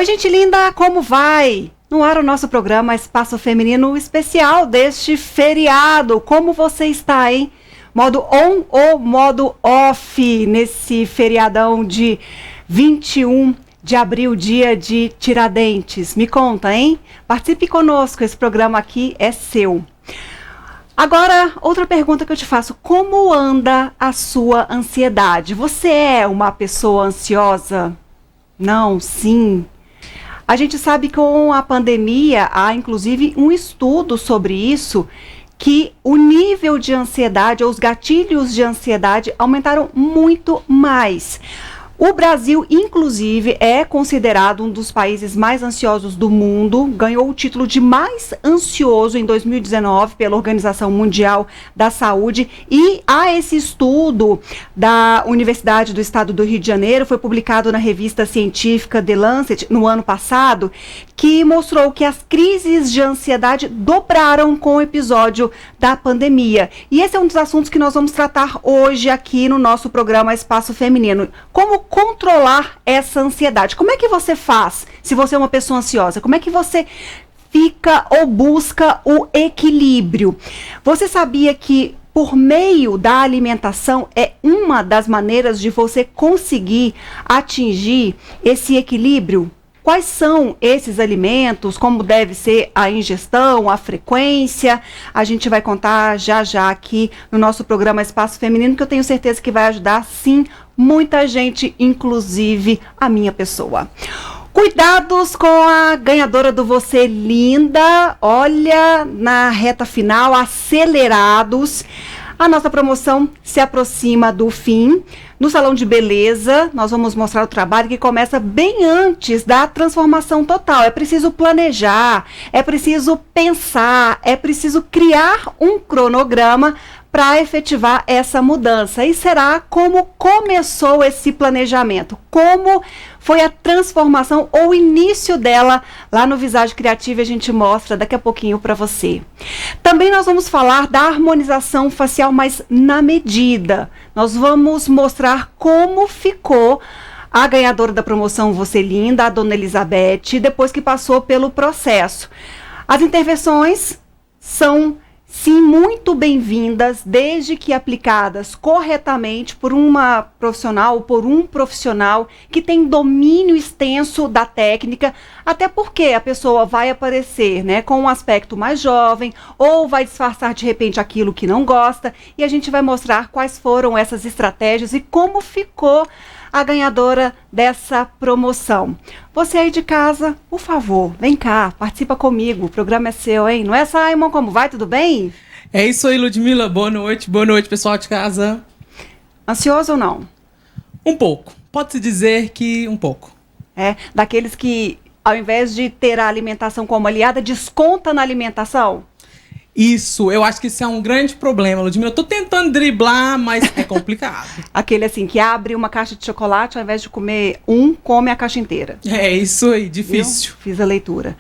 Oi, gente linda, como vai? No ar o nosso programa Espaço Feminino especial deste feriado. Como você está, hein? Modo on ou modo off nesse feriadão de 21 de abril, dia de Tiradentes? Me conta, hein? Participe conosco, esse programa aqui é seu. Agora, outra pergunta que eu te faço: como anda a sua ansiedade? Você é uma pessoa ansiosa? Não, sim. A gente sabe que com a pandemia há inclusive um estudo sobre isso, que o nível de ansiedade, ou os gatilhos de ansiedade aumentaram muito mais. O Brasil, inclusive, é considerado um dos países mais ansiosos do mundo, ganhou o título de mais ansioso em 2019 pela Organização Mundial da Saúde, e há esse estudo da Universidade do Estado do Rio de Janeiro, foi publicado na revista científica The Lancet no ano passado, que mostrou que as crises de ansiedade dobraram com o episódio da pandemia. E esse é um dos assuntos que nós vamos tratar hoje aqui no nosso programa Espaço Feminino. Como controlar essa ansiedade? Como é que você faz se você é uma pessoa ansiosa? Como é que você fica ou busca o equilíbrio? Você sabia que por meio da alimentação é uma das maneiras de você conseguir atingir esse equilíbrio? Quais são esses alimentos, como deve ser a ingestão, a frequência? A gente vai contar já aqui no nosso programa Espaço Feminino, que eu tenho certeza que vai ajudar, sim, muita gente, inclusive a minha pessoa. Cuidados com a ganhadora do Você Linda, olha, na reta final, acelerados. A nossa promoção se aproxima do fim. No Salão de Beleza, nós vamos mostrar o trabalho que começa bem antes da transformação total. É preciso planejar, é preciso pensar, é preciso criar um cronograma para efetivar essa mudança. E será como começou esse planejamento, como foi a transformação ou o início dela lá no Visage Criative, a gente mostra daqui a pouquinho para você. Também nós vamos falar da harmonização facial, mas na medida. Nós vamos mostrar como ficou a ganhadora da promoção Você Linda, a dona Elizabeth, depois que passou pelo processo. As intervenções são, sim, muito bem-vindas, desde que aplicadas corretamente por uma profissional ou por um profissional que tem domínio extenso da técnica, até porque a pessoa vai aparecer, né, com um aspecto mais jovem, ou vai disfarçar de repente aquilo que não gosta, e a gente vai mostrar quais foram essas estratégias e como ficou a ganhadora dessa promoção. Você aí de casa, por favor, vem cá, participa comigo, o programa é seu, hein? Não é, Simon? Como vai? Tudo bem? É isso aí, Ludmila. Boa noite, pessoal de casa. Ansioso ou não? Um pouco. Pode-se dizer que um pouco. É, daqueles que, ao invés de ter a alimentação como aliada, desconta na alimentação? Isso, eu acho que isso é um grande problema, Ludmila. Eu tô tentando driblar, mas é complicado. Aquele assim, que abre uma caixa de chocolate, ao invés de comer come a caixa inteira. É isso aí, difícil. Viu? Fiz a leitura.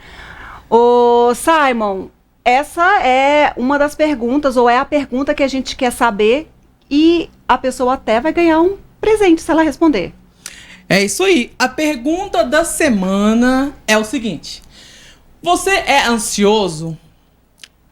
Ô, Simon, essa é uma das perguntas, ou é a pergunta que a gente quer saber, e a pessoa até vai ganhar um presente se ela responder. É isso aí. A pergunta da semana é o seguinte: você é ansioso?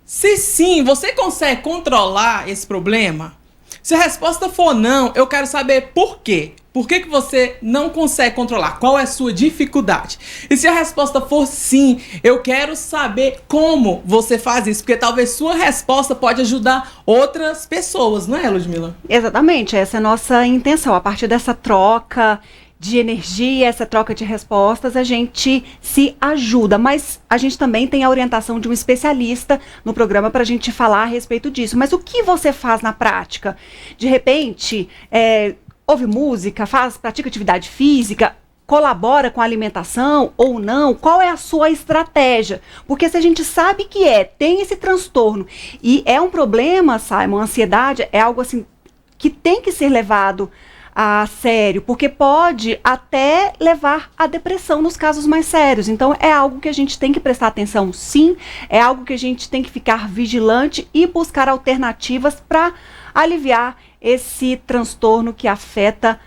Se sim, você consegue controlar esse problema? Se a resposta for não, eu quero saber por quê. Por que você não consegue controlar? Qual é a sua dificuldade? E se a resposta for sim, eu quero saber como você faz isso, porque talvez sua resposta pode ajudar outras pessoas, não é, Ludmila? Exatamente, essa é a nossa intenção. A partir dessa troca de energia, essa troca de respostas, a gente se ajuda, mas a gente também tem a orientação de um especialista no programa para a gente falar a respeito disso. Mas o que você faz na prática? De repente, ouve música, pratica atividade física, colabora com a alimentação ou não? Qual é a sua estratégia? Porque se a gente sabe que tem esse transtorno e é um problema, Simon, a ansiedade é algo assim que tem que ser levado a sério, porque pode até levar à depressão nos casos mais sérios. Então é algo que a gente tem que prestar atenção, sim, é algo que a gente tem que ficar vigilante e buscar alternativas para aliviar esse transtorno que afeta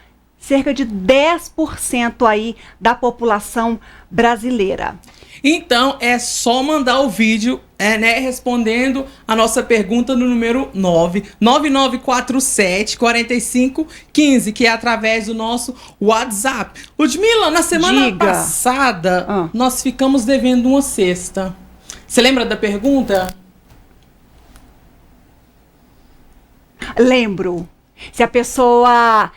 cerca de 10% aí da população brasileira. Então, é só mandar o vídeo, respondendo a nossa pergunta no número 99947-4515, que é através do nosso WhatsApp. Ludmila, na semana passada, nós ficamos devendo uma cesta. Você lembra da pergunta? Lembro. Se a pessoa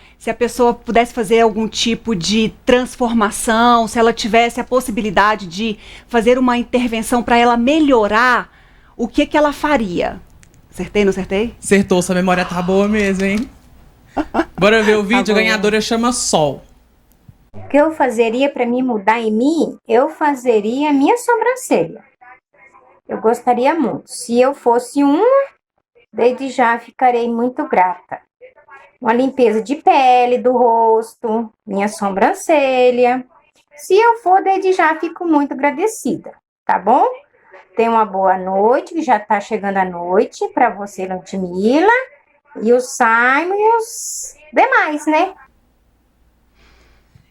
pudesse fazer algum tipo de transformação, se ela tivesse a possibilidade de fazer uma intervenção para ela melhorar, o que ela faria? Acertei, não acertei? Acertou, sua memória tá boa mesmo, hein? Bora ver o vídeo, a ganhadora chama Sol. O que eu fazeria para me mudar em mim? Eu fazeria minha sobrancelha. Eu gostaria muito. Se eu fosse uma, desde já ficarei muito grata. Uma limpeza de pele, do rosto, minha sobrancelha. Se eu for, desde já fico muito agradecida, tá bom? Tenha uma boa noite, que já tá chegando a noite, para você, Ludmila, e o Simon e os demais, né?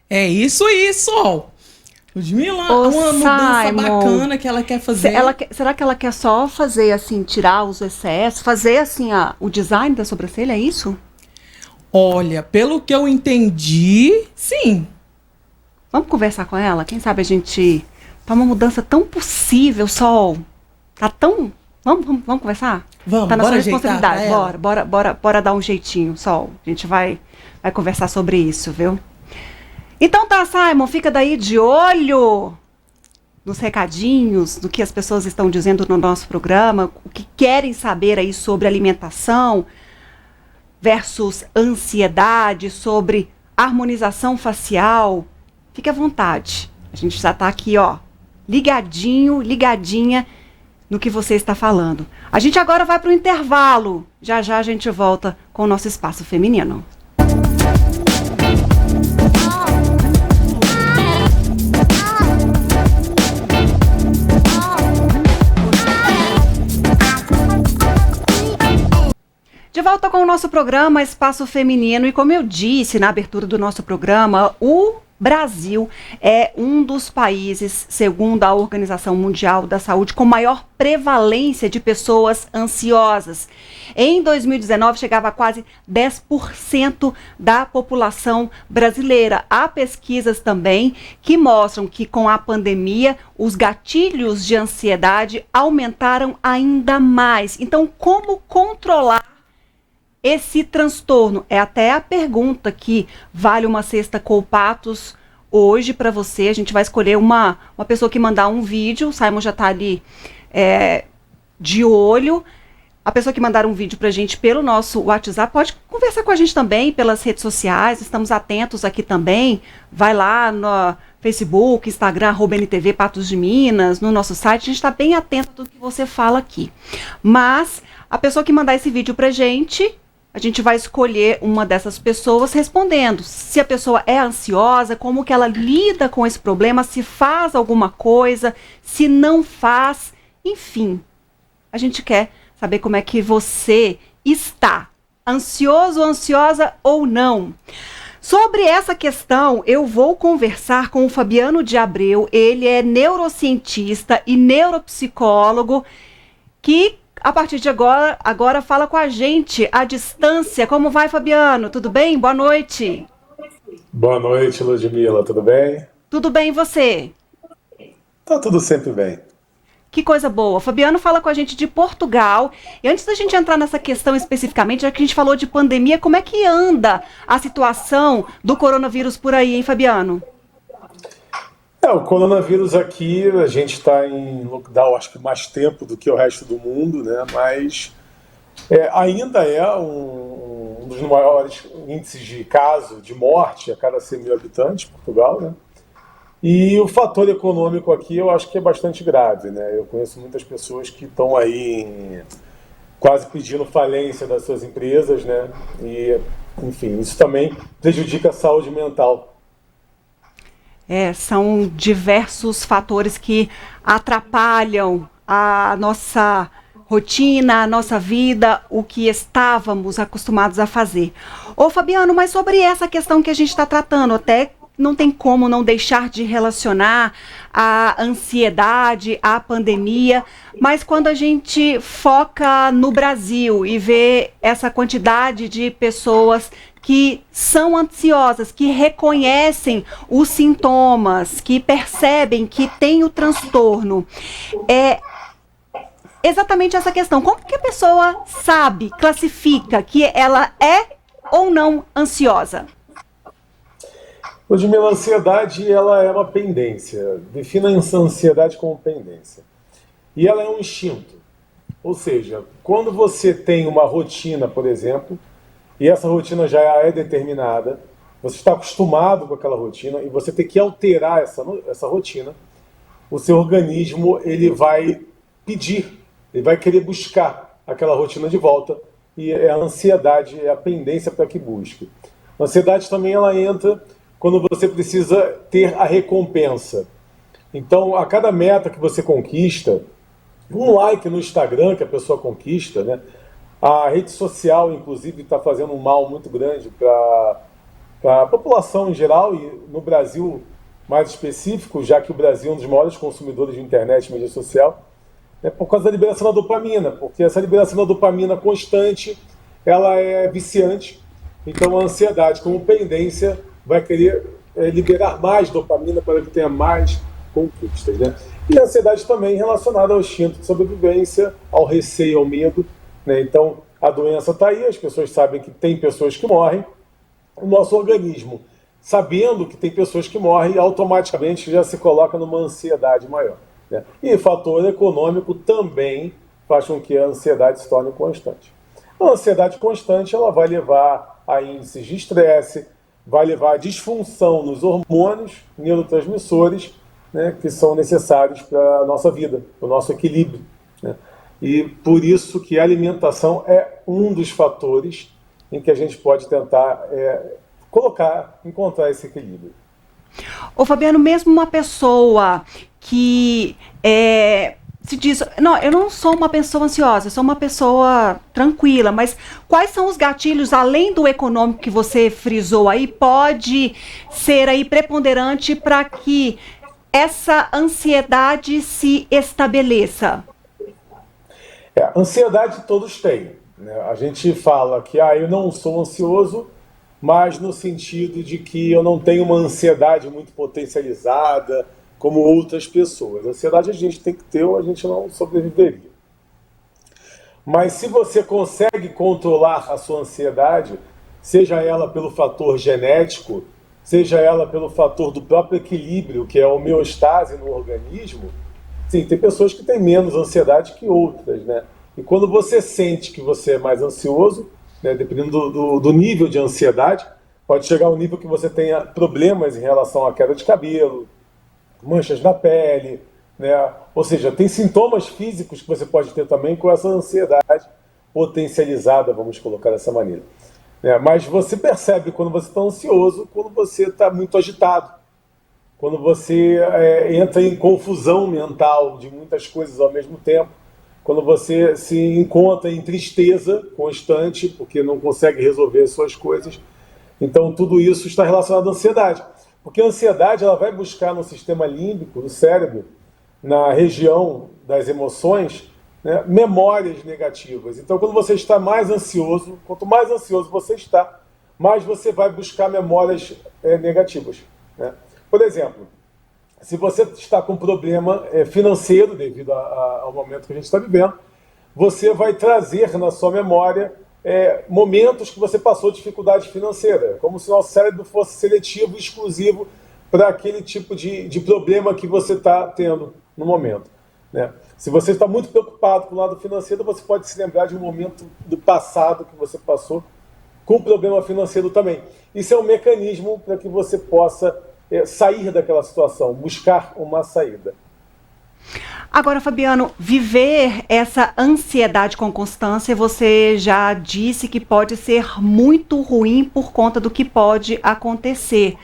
É isso aí, Sol. Ludmila, uma mudança bacana que ela quer fazer. Será que ela quer só fazer assim, tirar os excessos, fazer assim o design da sobrancelha, é isso? Olha, pelo que eu entendi, sim. Vamos conversar com ela? Quem sabe a gente... Tá uma mudança tão possível, Sol. Tá tão... Vamos conversar? Vamos, tá na bora sua responsabilidade. Bora dar um jeitinho, Sol. A gente vai conversar sobre isso, viu? Então tá, Simon, fica daí de olho nos recadinhos, do que as pessoas estão dizendo no nosso programa, o que querem saber aí sobre alimentação versus ansiedade, sobre harmonização facial. Fique à vontade. A gente já tá aqui, ó, ligadinha no que você está falando. A gente agora vai para o intervalo. Já a gente volta com o nosso Espaço Feminino. De volta com o nosso programa Espaço Feminino, e como eu disse na abertura do nosso programa, o Brasil é um dos países, segundo a Organização Mundial da Saúde, com maior prevalência de pessoas ansiosas. Em 2019, chegava a quase 10% da população brasileira. Há pesquisas também que mostram que com a pandemia, os gatilhos de ansiedade aumentaram ainda mais. Então, como controlar esse transtorno? É até a pergunta que vale uma cesta Colpatos hoje para você. A gente vai escolher uma pessoa que mandar um vídeo. O Simon já está ali de olho. A pessoa que mandar um vídeo para a gente pelo nosso WhatsApp pode conversar com a gente também pelas redes sociais. Estamos atentos aqui também. Vai lá no Facebook, Instagram, @NTV Patos de Minas, no nosso site. A gente está bem atento do que você fala aqui. Mas a pessoa que mandar esse vídeo para a gente vai escolher uma dessas pessoas respondendo se a pessoa é ansiosa, como que ela lida com esse problema, se faz alguma coisa, se não faz, enfim. A gente quer saber como é que você está, ansioso, ansiosa ou não. Sobre essa questão, eu vou conversar com o Fabiano de Abreu. Ele é neurocientista e neuropsicólogo que a partir de agora fala com a gente à distância. Como vai, Fabiano? Tudo bem? Boa noite. Boa noite, Ludmila. Tudo bem? Tudo bem, e você? Tá tudo sempre bem. Que coisa boa. Fabiano fala com a gente de Portugal. E antes da gente entrar nessa questão especificamente, já que a gente falou de pandemia, como é que anda a situação do coronavírus por aí, hein, Fabiano? O coronavírus aqui, a gente está em lockdown, acho que mais tempo do que o resto do mundo, né? Mas ainda é um dos maiores índices de caso, de morte a cada 100 mil habitantes, Portugal, né? E o fator econômico aqui eu acho que é bastante grave, né? Eu conheço muitas pessoas que estão aí quase pedindo falência das suas empresas, né? E, enfim, isso também prejudica a saúde mental. São diversos fatores que atrapalham a nossa rotina, a nossa vida, o que estávamos acostumados a fazer. Ô Fabiano, mas sobre essa questão que a gente está tratando, até não tem como não deixar de relacionar a ansiedade, a pandemia, mas quando a gente foca no Brasil e vê essa quantidade de pessoas que são ansiosas, que reconhecem os sintomas, que percebem que tem o transtorno, exatamente essa questão. Como que a pessoa sabe, classifica que ela é ou não ansiosa? Ludmila, a ansiedade ela é uma pendência. Defina a ansiedade como pendência. E ela é um instinto. Ou seja, quando você tem uma rotina, por exemplo, e essa rotina já é determinada, você está acostumado com aquela rotina e você tem que alterar essa rotina, o seu organismo ele vai pedir, ele vai querer buscar aquela rotina de volta, e a ansiedade é a pendência para que busque. A ansiedade também ela entra quando você precisa ter a recompensa. Então, a cada meta que você conquista, um like no Instagram que a pessoa conquista, né? A rede social, inclusive, está fazendo um mal muito grande para a população em geral e no Brasil mais específico, já que o Brasil é um dos maiores consumidores de internet e mídia social, por causa da liberação da dopamina, porque essa liberação da dopamina constante, ela é viciante. Então, a ansiedade, como pendência, vai querer liberar mais dopamina para que tenha mais conquistas, né? E a ansiedade também relacionada ao instinto de sobrevivência, ao receio, ao medo, né? Então, a doença está aí, as pessoas sabem que tem pessoas que morrem, o nosso organismo, sabendo que tem pessoas que morrem, automaticamente já se coloca numa ansiedade maior, né? E o fator econômico também faz com que a ansiedade se torne constante. A ansiedade constante ela vai levar a índices de estresse, vai levar à disfunção nos hormônios, neurotransmissores, né, que são necessários para a nossa vida, para o nosso equilíbrio, né? E por isso que a alimentação é um dos fatores em que a gente pode tentar encontrar esse equilíbrio. Ô Fabiano, mesmo uma pessoa que se diz, não, eu não sou uma pessoa ansiosa, eu sou uma pessoa tranquila, mas quais são os gatilhos, além do econômico que você frisou aí, pode ser aí preponderante para que essa ansiedade se estabeleça? Ansiedade todos têm, né? A gente fala que eu não sou ansioso, mas no sentido de que eu não tenho uma ansiedade muito potencializada, como outras pessoas. A ansiedade a gente tem que ter ou a gente não sobreviveria. Mas se você consegue controlar a sua ansiedade, seja ela pelo fator genético, seja ela pelo fator do próprio equilíbrio, que é a homeostase no organismo, sim, tem pessoas que têm menos ansiedade que outras, né? E quando você sente que você é mais ansioso, né, dependendo do nível de ansiedade, pode chegar ao nível que você tenha problemas em relação à queda de cabelo, manchas na pele, né? Ou seja, tem sintomas físicos que você pode ter também com essa ansiedade potencializada, vamos colocar dessa maneira. Mas você percebe quando você está ansioso, quando você está muito agitado, quando você entra em confusão mental de muitas coisas ao mesmo tempo, quando você se encontra em tristeza constante, porque não consegue resolver as suas coisas. Então, tudo isso está relacionado à ansiedade. Porque a ansiedade ela vai buscar no sistema límbico do cérebro, na região das emoções, né, memórias negativas. Então, quando você está mais ansioso, quanto mais ansioso você está, mais você vai buscar memórias negativas, né? Por exemplo, se você está com um problema financeiro devido ao momento que a gente está vivendo, você vai trazer na sua memória momentos que você passou dificuldade financeira, como se o nosso cérebro fosse seletivo e exclusivo para aquele tipo de problema que você está tendo no momento, né? Se você está muito preocupado com o lado financeiro, você pode se lembrar de um momento do passado que você passou com problema financeiro também. Isso é um mecanismo para que você possa sair daquela situação, buscar uma saída. Agora, Fabiano, viver essa ansiedade com constância, você já disse que pode ser muito ruim por conta do que pode acontecer.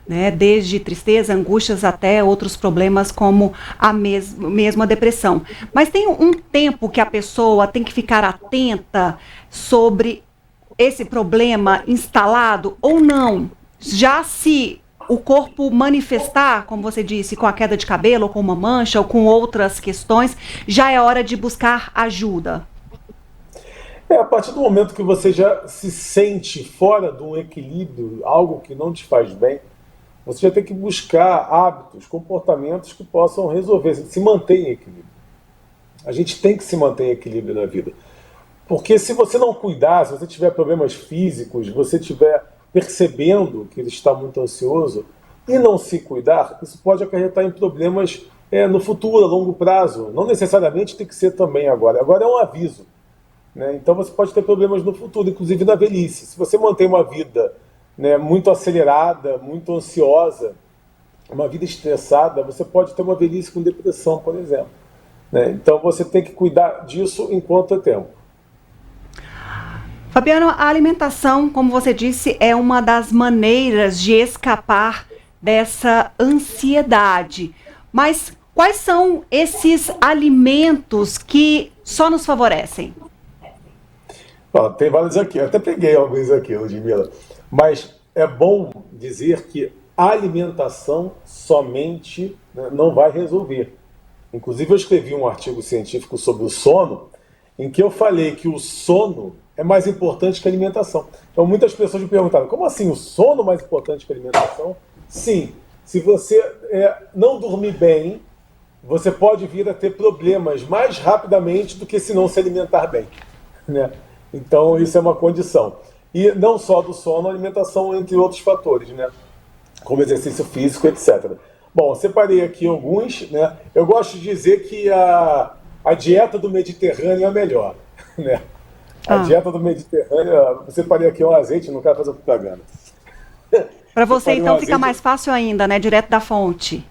né? Desde tristeza, angústias até outros problemas como a mesma depressão. Mas tem um tempo que a pessoa tem que ficar atenta sobre esse problema instalado ou não? Já se o corpo manifestar, como você disse, com a queda de cabelo, ou com uma mancha, ou com outras questões, já é hora de buscar ajuda. A partir do momento que você já se sente fora de um equilíbrio, algo que não te faz bem, você já tem que buscar hábitos, comportamentos que possam resolver, se manter em equilíbrio. A gente tem que se manter em equilíbrio na vida. Porque se você não cuidar, se você tiver problemas físicos, você estiver percebendo que ele está muito ansioso e não se cuidar, isso pode acarretar em problemas no futuro, a longo prazo. Não necessariamente tem que ser também agora. Agora é um aviso, né? Então você pode ter problemas no futuro, inclusive na velhice. Se você mantém uma vida, né, muito acelerada, muito ansiosa, uma vida estressada, você pode ter uma velhice com depressão, por exemplo, né? Então você tem que cuidar disso enquanto é tempo. Fabiano, a alimentação, como você disse, é uma das maneiras de escapar dessa ansiedade. Mas quais são esses alimentos que só nos favorecem? Tem vários aqui, eu até peguei alguns aqui, Ludmila. Mas é bom dizer que a alimentação somente, né, não vai resolver. Inclusive eu escrevi um artigo científico sobre o sono, em que eu falei que o sono é mais importante que a alimentação. Então muitas pessoas me perguntaram, como assim o sono é mais importante que a alimentação? Sim, se você não dormir bem, você pode vir a ter problemas mais rapidamente do que se não se alimentar bem, né? Então isso é uma condição. E não só do sono, a alimentação, entre outros fatores, né? Como exercício físico, etc. Bom, separei aqui alguns, né? Eu gosto de dizer que a dieta do Mediterrâneo é a melhor, né? A dieta do Mediterrâneo, eu separei aqui um azeite, não quero fazer propaganda. Para você, então, fica mais fácil ainda, né? Direto da fonte.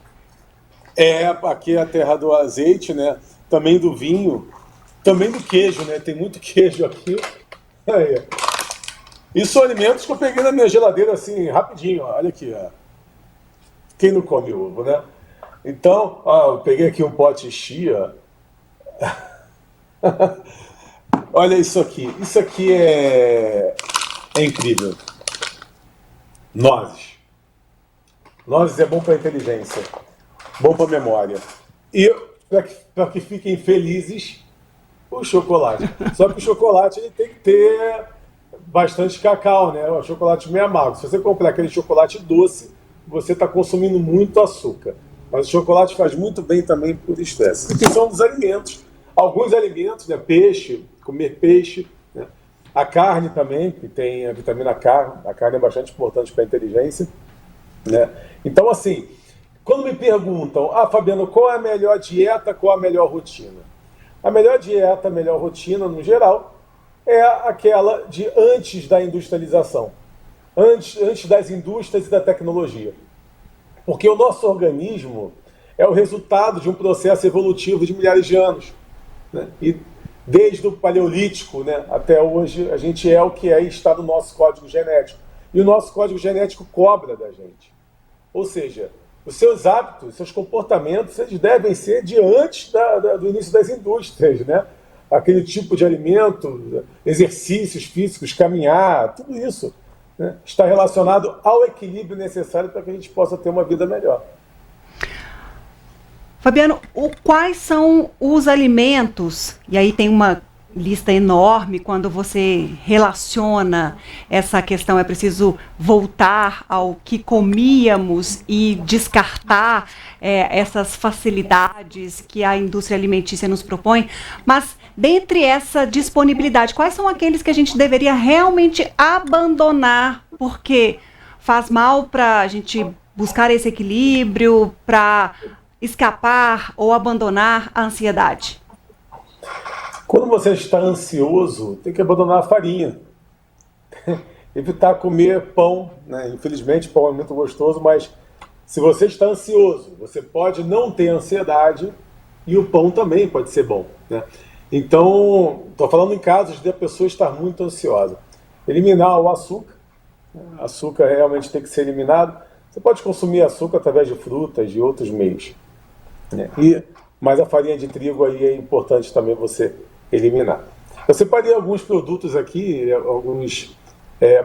Aqui é a terra do azeite, né? Também do vinho, também do queijo, né? Tem muito queijo aqui. Aí. E são alimentos que eu peguei na minha geladeira assim, rapidinho, ó. Olha aqui, ó. Quem não come ovo, né? Então, eu peguei aqui um pote chia. Olha isso aqui. Isso aqui é incrível. Nozes. Nozes é bom para a inteligência, bom para a memória. E para que fiquem felizes, o chocolate. Só que o chocolate ele tem que ter bastante cacau, né? O chocolate meio amargo. Se você comprar aquele chocolate doce, você está consumindo muito açúcar. Mas o chocolate faz muito bem também por estresse. Porque são dos alimentos. Alguns alimentos, né? Peixe, comer peixe, né? A carne também, que tem a vitamina K. A carne é bastante importante para a inteligência, né? Então, assim, quando me perguntam, Fabiano, qual é a melhor dieta, qual é a melhor rotina? A melhor dieta, a melhor rotina, no geral, é aquela de antes da industrialização, antes das indústrias e da tecnologia. Porque o nosso organismo é o resultado de um processo evolutivo de milhares de anos, né? E desde o Paleolítico, né, até hoje, a gente é o que é e está no nosso código genético. E o nosso código genético cobra da gente. Ou seja, os seus hábitos, os seus comportamentos, eles devem ser de antes do início das indústrias, né? Aquele tipo de alimento, exercícios físicos, caminhar, tudo isso, né, está relacionado ao equilíbrio necessário para que a gente possa ter uma vida melhor. Fabiano, quais são os alimentos, e aí tem uma lista enorme quando você relaciona essa questão, é preciso voltar ao que comíamos e descartar essas facilidades que a indústria alimentícia nos propõe, mas dentre essa disponibilidade, quais são aqueles que a gente deveria realmente abandonar, porque faz mal para a gente buscar esse equilíbrio, para escapar ou abandonar a ansiedade? Quando você está ansioso, tem que abandonar a farinha. Evitar comer pão, né? Infelizmente, pão é muito gostoso, mas se você está ansioso, você pode não ter ansiedade e o pão também pode ser bom, né? Então, estou falando em casos de a pessoa estar muito ansiosa. Eliminar o açúcar. Açúcar realmente tem que ser eliminado. Você pode consumir açúcar através de frutas, de outros meios, né? Mas a farinha de trigo aí é importante também você eliminar. Eu separei alguns produtos aqui,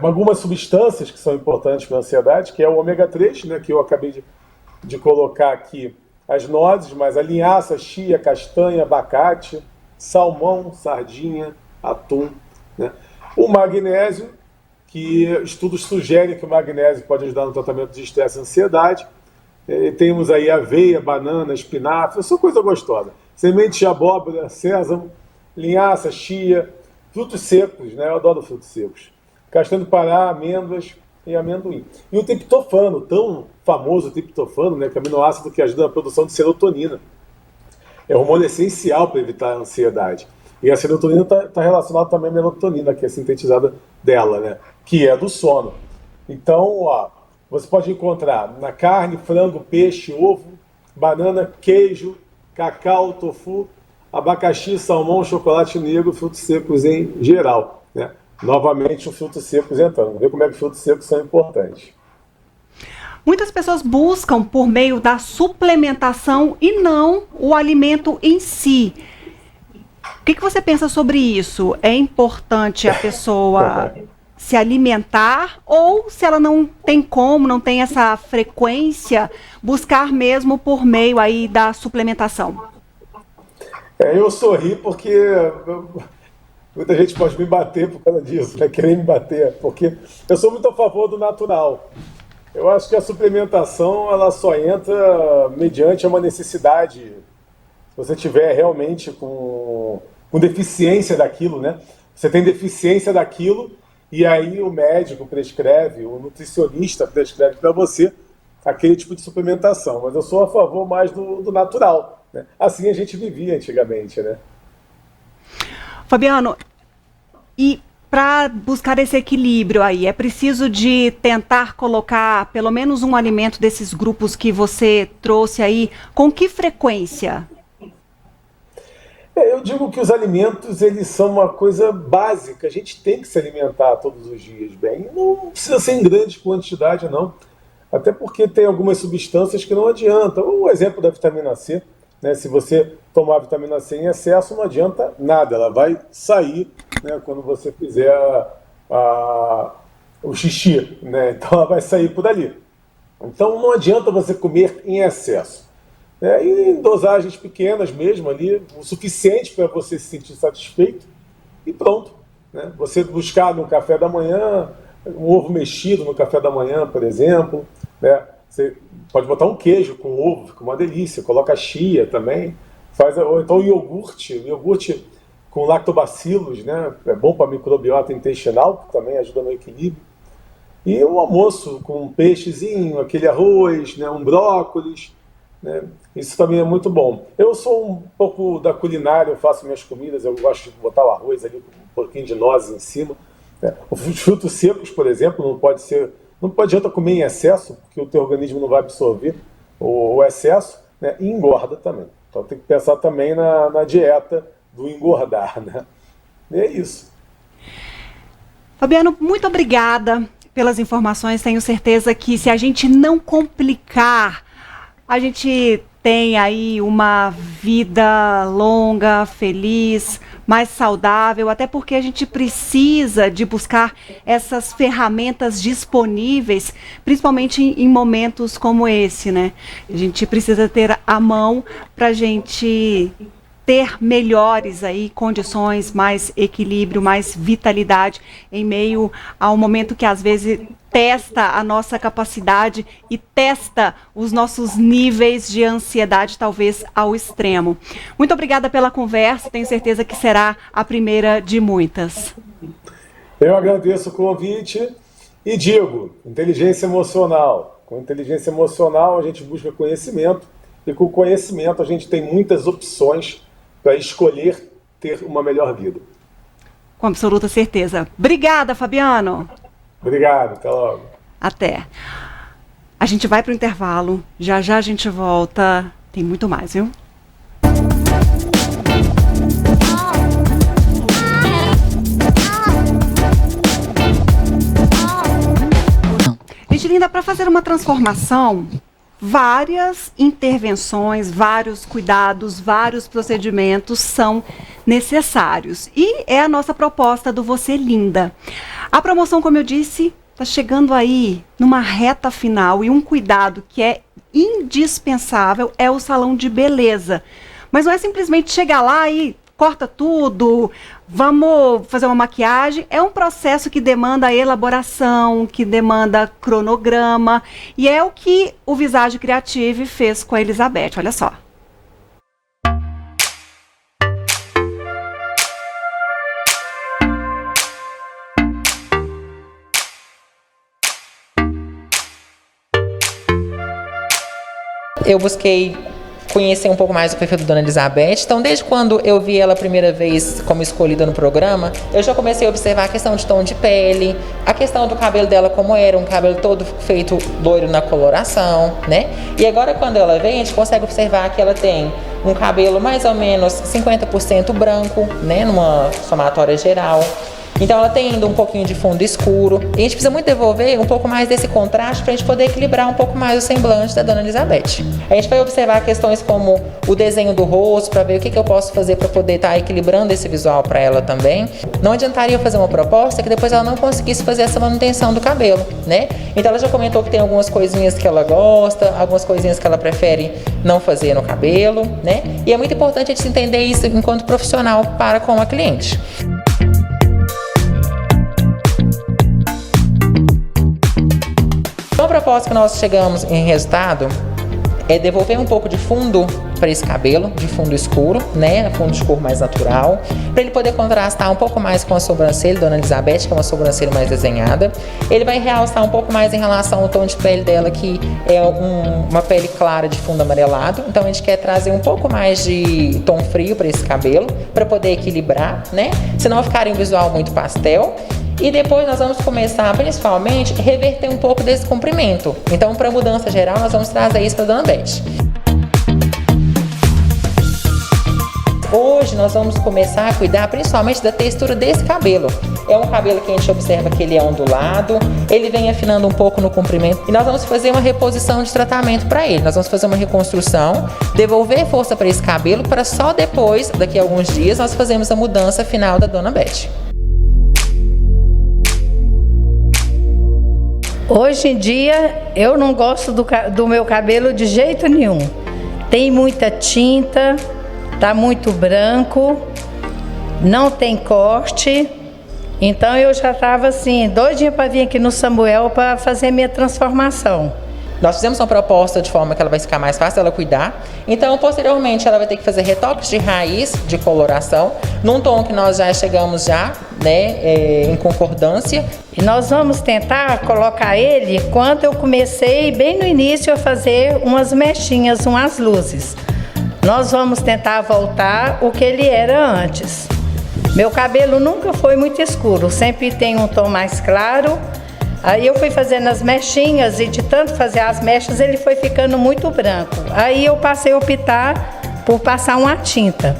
algumas substâncias que são importantes para a ansiedade, que é o ômega 3, né, que eu acabei de colocar aqui as nozes, mas a linhaça, chia, castanha, abacate, salmão, sardinha, atum, né? O magnésio, que estudos sugerem que o magnésio pode ajudar no tratamento de estresse e ansiedade. Temos aí aveia, banana, espinafre, são coisa gostosa. Semente de abóbora, sésamo, linhaça, chia, frutos secos, né? Eu adoro frutos secos. Castanha do Pará, amêndoas e amendoim. E o triptofano, tão famoso triptofano, né? Que é aminoácido que ajuda na produção de serotonina. É um hormônio essencial para evitar a ansiedade. E a serotonina está relacionada também à melatonina, que é sintetizada dela, né? Que é do sono. Então, você pode encontrar na carne, frango, peixe, ovo, banana, queijo, cacau, tofu, abacaxi, salmão, chocolate negro, frutos secos em geral, né? Novamente, os frutos secos entrando. Vamos ver como é que os frutos secos são importantes. Muitas pessoas buscam por meio da suplementação e não o alimento em si. O que você pensa sobre isso? É importante a pessoa se alimentar ou, se ela não tem como, não tem essa frequência, buscar mesmo por meio aí da suplementação? Eu sorri porque muita gente pode me bater por causa disso, né? Querer me bater, porque eu sou muito a favor do natural. Eu acho que a suplementação ela só entra mediante uma necessidade. Se você tiver realmente com deficiência daquilo, né? Você tem deficiência daquilo e aí o médico prescreve, o nutricionista prescreve para você aquele tipo de suplementação. Mas eu sou a favor mais do natural, né? Assim a gente vivia antigamente, né? Fabiano, e para buscar esse equilíbrio aí, é preciso de tentar colocar pelo menos um alimento desses grupos que você trouxe aí, com que frequência? Eu digo que os alimentos, eles são uma coisa básica, a gente tem que se alimentar todos os dias bem, não precisa ser em grande quantidade não, até porque tem algumas substâncias que não adiantam. O exemplo da vitamina C, né? Se você tomar vitamina C em excesso, não adianta nada, ela vai sair, né, quando você fizer o xixi, né? Então ela vai sair por ali. Então não adianta você comer em excesso. E em dosagens pequenas mesmo ali, o suficiente para você se sentir satisfeito e pronto, né? Você buscar no café da manhã, um ovo mexido no café da manhã, por exemplo, né? Você pode botar um queijo com ovo, fica uma delícia, coloca chia também, ou então iogurte com lactobacilos, né? É bom para a microbiota intestinal, que também ajuda no equilíbrio. E um almoço com um peixezinho, aquele arroz, né? Um brócolis, né? Isso também é muito bom. Eu sou um pouco da culinária, eu faço minhas comidas, eu gosto de botar o arroz ali com um pouquinho de nozes em cima, né? Os frutos secos, por exemplo, não adianta comer em excesso, porque o teu organismo não vai absorver o excesso, né? E engorda também. Então tem que pensar também na dieta do engordar, né? E é isso. Fabiano, muito obrigada pelas informações. Tenho certeza que se a gente não complicar, a gente tem aí uma vida longa, feliz, mais saudável, até porque a gente precisa de buscar essas ferramentas disponíveis, principalmente em momentos como esse, né? A gente precisa ter à mão para a gente ter melhores aí condições, mais equilíbrio, mais vitalidade em meio a um momento que às vezes testa a nossa capacidade e testa os nossos níveis de ansiedade, talvez ao extremo. Muito obrigada pela conversa, tenho certeza que será a primeira de muitas. Eu agradeço o convite e digo, inteligência emocional. Com inteligência emocional a gente busca conhecimento e com conhecimento a gente tem muitas opções para escolher ter uma melhor vida. Com absoluta certeza. Obrigada, Fabiano. Obrigado, até logo. Até. A gente vai para o intervalo, já já a gente volta, tem muito mais, viu? Gente linda, para fazer uma transformação, várias intervenções, vários cuidados, vários procedimentos são necessários. E é a nossa proposta do Você Linda. A promoção, como eu disse, está chegando aí numa reta final, e um cuidado que é indispensável é o salão de beleza. Mas não é simplesmente chegar lá e corta tudo, vamos fazer uma maquiagem. É um processo que demanda elaboração, que demanda cronograma, e é o que o Visage Creative fez com a Elizabeth. Olha só. Eu busquei conhecer um pouco mais o perfil da Dona Elizabeth. Então, desde quando eu vi ela a primeira vez como escolhida no programa, eu já comecei a observar a questão de tom de pele, a questão do cabelo dela como era, um cabelo todo feito loiro na coloração, né? E agora, quando ela vem, a gente consegue observar que ela tem um cabelo mais ou menos 50% branco, né? Numa somatória geral. Então ela tem ainda um pouquinho de fundo escuro. E a gente precisa muito devolver um pouco mais desse contraste para a gente poder equilibrar um pouco mais o semblante da Dona Elizabeth. A gente vai observar questões como o desenho do rosto, para ver o que eu posso fazer para poder estar equilibrando esse visual para ela também. Não adiantaria eu fazer uma proposta que depois ela não conseguisse fazer essa manutenção do cabelo, né? Então ela já comentou que tem algumas coisinhas que ela gosta, algumas coisinhas que ela prefere não fazer no cabelo, né? E é muito importante a gente entender isso enquanto profissional para com a cliente. Uma proposta que nós chegamos em resultado é devolver um pouco de fundo para esse cabelo, de fundo escuro, né, fundo de cor mais natural, para ele poder contrastar um pouco mais com a sobrancelha da Dona Elizabeth, que é uma sobrancelha mais desenhada. Ele vai realçar um pouco mais em relação ao tom de pele dela, que é uma pele clara de fundo amarelado. Então a gente quer trazer um pouco mais de tom frio para esse cabelo, para poder equilibrar, né, senão ficaria um visual muito pastel. E depois nós vamos começar, principalmente, a reverter um pouco desse comprimento. Então, para mudança geral, nós vamos trazer isso para a Dona Beth. Hoje nós vamos começar a cuidar principalmente da textura desse cabelo. É um cabelo que a gente observa que ele é ondulado, ele vem afinando um pouco no comprimento, e nós vamos fazer uma reposição de tratamento para ele. Nós vamos fazer uma reconstrução, devolver força para esse cabelo, para só depois, daqui a alguns dias, nós fazermos a mudança final da Dona Beth. Hoje em dia, eu não gosto do meu cabelo de jeito nenhum. Tem muita tinta, tá muito branco, não tem corte. Então eu já estava assim, doidinha para vir aqui no Samuel para fazer minha transformação. Nós fizemos uma proposta de forma que ela vai ficar mais fácil dela cuidar. Então, posteriormente, ela vai ter que fazer retoques de raiz, de coloração, num tom que nós já chegamos né, em concordância. E nós vamos tentar colocar ele, quando eu comecei, bem no início, a fazer umas mechinhas, umas luzes. Nós vamos tentar voltar o que ele era antes. Meu cabelo nunca foi muito escuro, sempre tem um tom mais claro. Aí eu fui fazendo as mechinhas e de tanto fazer as mechas ele foi ficando muito branco. Aí eu passei a optar por passar uma tinta.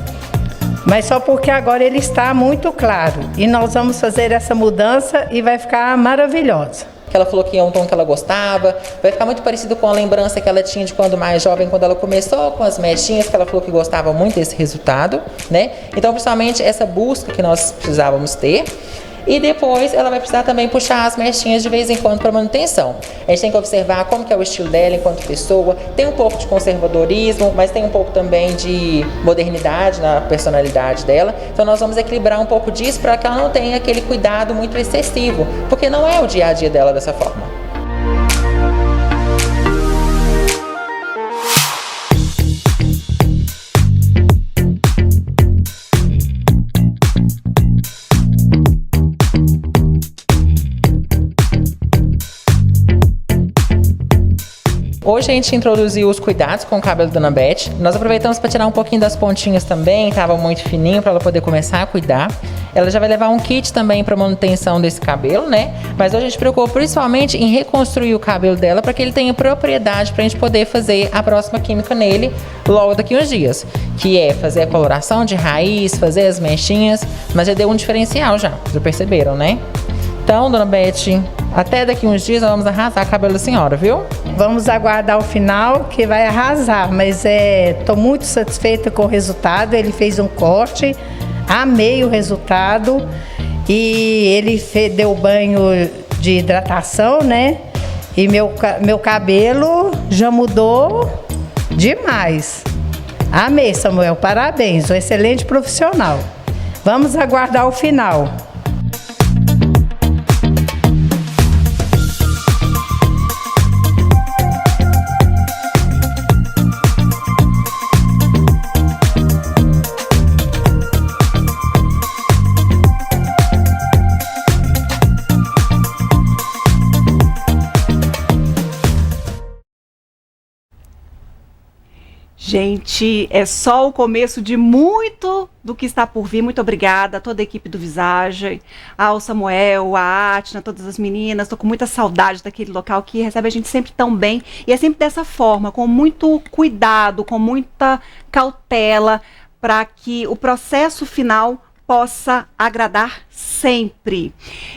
Mas só porque agora ele está muito claro. E nós vamos fazer essa mudança e vai ficar maravilhosa. Ela falou que é um tom que ela gostava, vai ficar muito parecido com a lembrança que ela tinha de quando mais jovem, quando ela começou com as mechinhas, que ela falou que gostava muito desse resultado, né? Então, principalmente essa busca que nós precisávamos ter. E depois ela vai precisar também puxar as mechinhas de vez em quando para manutenção. A gente tem que observar como que é o estilo dela enquanto pessoa. Tem um pouco de conservadorismo, mas tem um pouco também de modernidade na personalidade dela. Então nós vamos equilibrar um pouco disso para que ela não tenha aquele cuidado muito excessivo, porque não é o dia a dia dela dessa forma. Hoje a gente introduziu os cuidados com o cabelo da Dona Beth. Nós aproveitamos para tirar um pouquinho das pontinhas também, estava muito fininho, para ela poder começar a cuidar. Ela já vai levar um kit também para manutenção desse cabelo, né? Mas hoje a gente preocupou principalmente em reconstruir o cabelo dela para que ele tenha propriedade para a gente poder fazer a próxima química nele logo daqui uns dias. Que é fazer a coloração de raiz, fazer as mechinhas, mas já deu um diferencial já perceberam, né? Então, Dona Beth, Até daqui uns dias nós vamos arrasar o cabelo da senhora, viu? Vamos aguardar o final, que vai arrasar, mas tô muito satisfeita com o resultado. Ele fez um corte, amei o resultado e ele deu banho de hidratação, né? E meu cabelo já mudou demais. Amei, Samuel, parabéns, um excelente profissional. Vamos aguardar o final. Gente, é só o começo de muito do que está por vir. Muito obrigada a toda a equipe do Visage, ao Samuel, a Atna, todas as meninas. Estou com muita saudade daquele local que recebe a gente sempre tão bem. E é sempre dessa forma, com muito cuidado, com muita cautela, para que o processo final possa agradar sempre.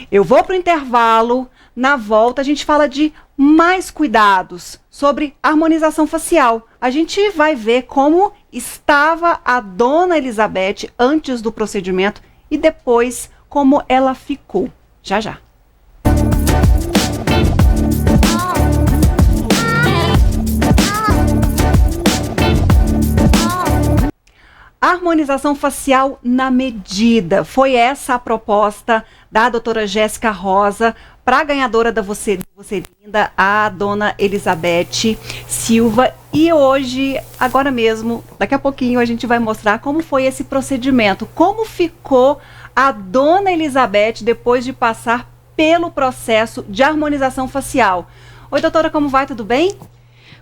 Eu vou para o intervalo. Na volta, a gente fala de mais cuidados sobre harmonização facial. A gente vai ver como estava a Dona Elizabeth antes do procedimento e depois como ela ficou. Já, já. Harmonização facial na medida. Foi essa a proposta da doutora Jéssica Rosa para a ganhadora da Você Linda, a Dona Elizabeth Silva. E hoje, agora mesmo, daqui a pouquinho, a gente vai mostrar como foi esse procedimento, como ficou a Dona Elizabeth depois de passar pelo processo de harmonização facial. Oi, doutora, como vai? Tudo bem?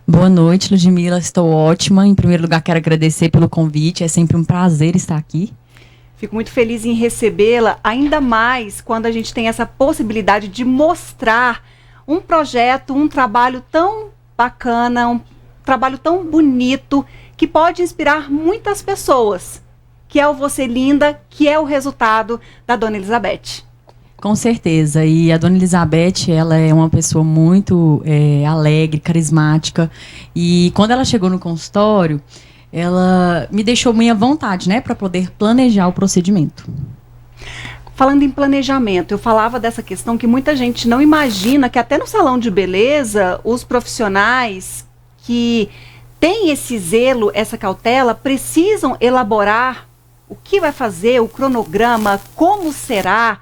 Boa noite, Ludmila. Estou ótima. Em primeiro lugar, quero agradecer pelo convite. É sempre um prazer estar aqui. Fico muito feliz em recebê-la, ainda mais quando a gente tem essa possibilidade de mostrar um projeto, um trabalho tão bacana, um trabalho tão bonito, que pode inspirar muitas pessoas, que é o Você Linda, que é o resultado da Dona Elizabeth. Com certeza. E a Dona Elizabeth, ela é uma pessoa muito alegre, carismática. E quando ela chegou no consultório, ela me deixou minha vontade, né, para poder planejar o procedimento. Falando em planejamento, eu falava dessa questão que muita gente não imagina que até no salão de beleza, os profissionais que têm esse zelo, essa cautela, precisam elaborar o que vai fazer, o cronograma, como será,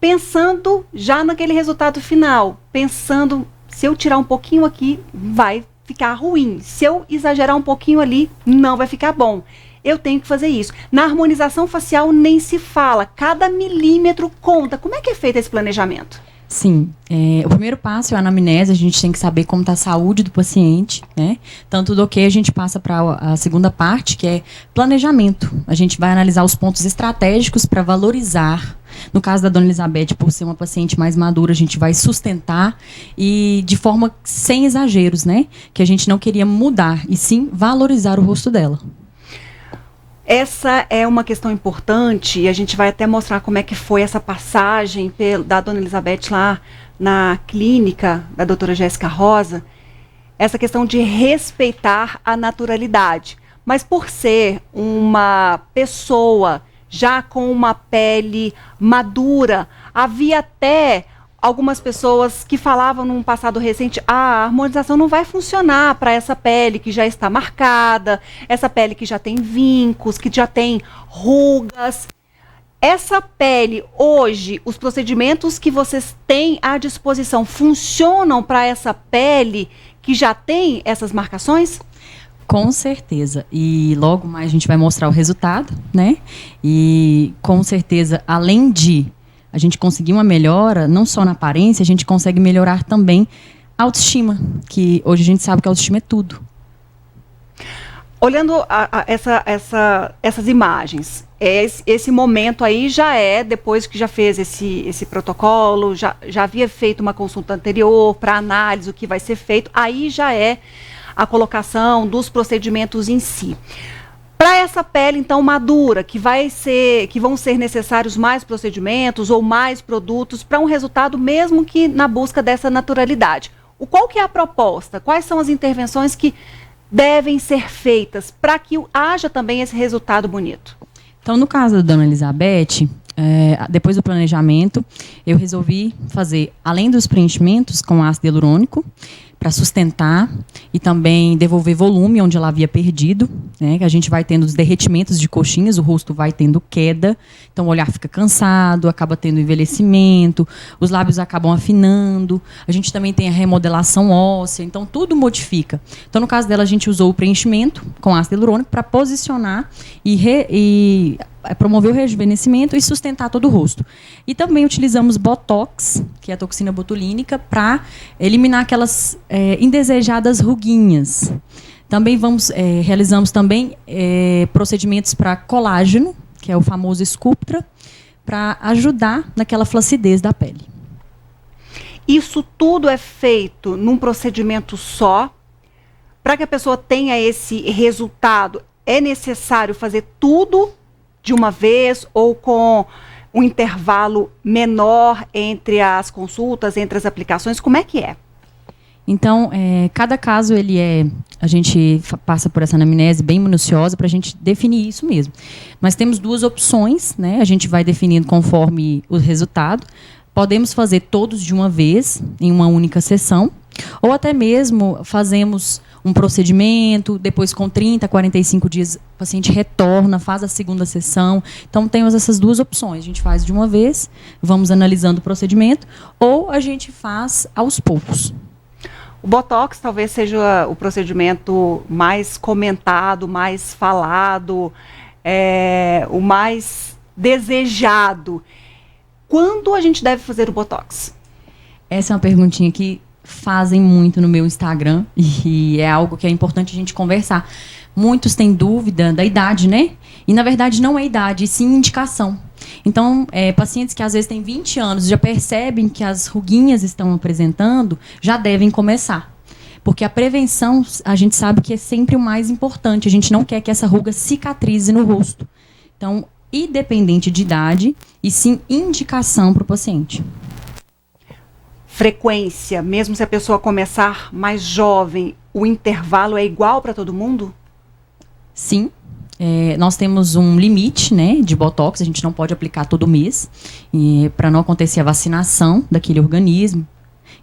pensando já naquele resultado final, pensando, se eu tirar um pouquinho aqui, vai ficar ruim. Se eu exagerar um pouquinho ali, não vai ficar bom. Eu tenho que fazer isso. Na harmonização facial nem se fala. Cada milímetro conta. Como é que é feito esse planejamento? Sim, o primeiro passo é a anamnese. A gente tem que saber como está a saúde do paciente, né? Tanto do que a gente passa para a segunda parte, que é planejamento. A gente vai analisar os pontos estratégicos para valorizar. No caso da Dona Elizabeth, por ser uma paciente mais madura, a gente vai sustentar e de forma sem exageros, né? Que a gente não queria mudar, e sim valorizar o rosto dela. Essa é uma questão importante e a gente vai até mostrar como é que foi essa passagem da Dona Elizabeth lá na clínica da doutora Jéssica Rosa. Essa questão de respeitar a naturalidade. Mas por ser uma pessoa já com uma pele madura, havia até algumas pessoas que falavam num passado recente, a harmonização não vai funcionar para essa pele que já está marcada, essa pele que já tem vincos, que já tem rugas. Essa pele, hoje, os procedimentos que vocês têm à disposição funcionam para essa pele que já tem essas marcações? Com certeza. E logo mais a gente vai mostrar o resultado, né? E com certeza, além de a gente conseguir uma melhora, não só na aparência, a gente consegue melhorar também a autoestima, que hoje a gente sabe que a autoestima é tudo. Olhando essas imagens, esse momento aí já é, depois que já fez esse protocolo, já havia feito uma consulta anterior para análise, o que vai ser feito, aí já é a colocação dos procedimentos em si. Para essa pele, então, madura, que vão ser necessários mais procedimentos ou mais produtos para um resultado, mesmo que na busca dessa naturalidade. Qual que é a proposta? Quais são as intervenções que devem ser feitas para que haja também esse resultado bonito? Então, no caso da dona Elizabeth, depois do planejamento, eu resolvi fazer, além dos preenchimentos com ácido hialurônico, para sustentar e também devolver volume onde ela havia perdido, né? Que a gente vai tendo os derretimentos de coxinhas, o rosto vai tendo queda, então o olhar fica cansado, acaba tendo envelhecimento, os lábios acabam afinando, a gente também tem a remodelação óssea, então tudo modifica. Então, no caso dela, a gente usou o preenchimento com ácido hialurônico para posicionar e promover o rejuvenescimento e sustentar todo o rosto. E também utilizamos Botox, que é a toxina botulínica, para eliminar aquelas indesejadas ruguinhas. Também realizamos também procedimentos para colágeno, que é o famoso Sculptra, para ajudar naquela flacidez da pele. Isso tudo é feito num procedimento só? Para que a pessoa tenha esse resultado, é necessário fazer tudo de uma vez ou com um intervalo menor entre as consultas, entre as aplicações? Como é que é? Então, cada caso a gente passa por essa anamnese bem minuciosa para a gente definir isso mesmo. Mas temos duas opções, né? A gente vai definindo conforme o resultado. Podemos fazer todos de uma vez, em uma única sessão, ou até mesmo fazemos um procedimento, depois com 30, 45 dias o paciente retorna, faz a segunda sessão. Então, temos essas duas opções. A gente faz de uma vez, vamos analisando o procedimento, ou a gente faz aos poucos. O Botox talvez seja o procedimento mais comentado, mais falado, o mais desejado. Quando a gente deve fazer o Botox? Essa é uma perguntinha que fazem muito no meu Instagram e é algo que é importante a gente conversar. Muitos têm dúvida da idade, né? E, na verdade, não é idade, sim indicação. Então, pacientes que às vezes têm 20 anos já percebem que as ruguinhas estão apresentando, já devem começar. Porque a prevenção, a gente sabe que é sempre o mais importante. A gente não quer que essa ruga cicatrize no rosto. Então, independente de idade, e sim indicação para o paciente. Frequência, mesmo se a pessoa começar mais jovem, o intervalo é igual para todo mundo? Sim. Nós temos um limite, né, de Botox, a gente não pode aplicar todo mês, para não acontecer a vacinação daquele organismo.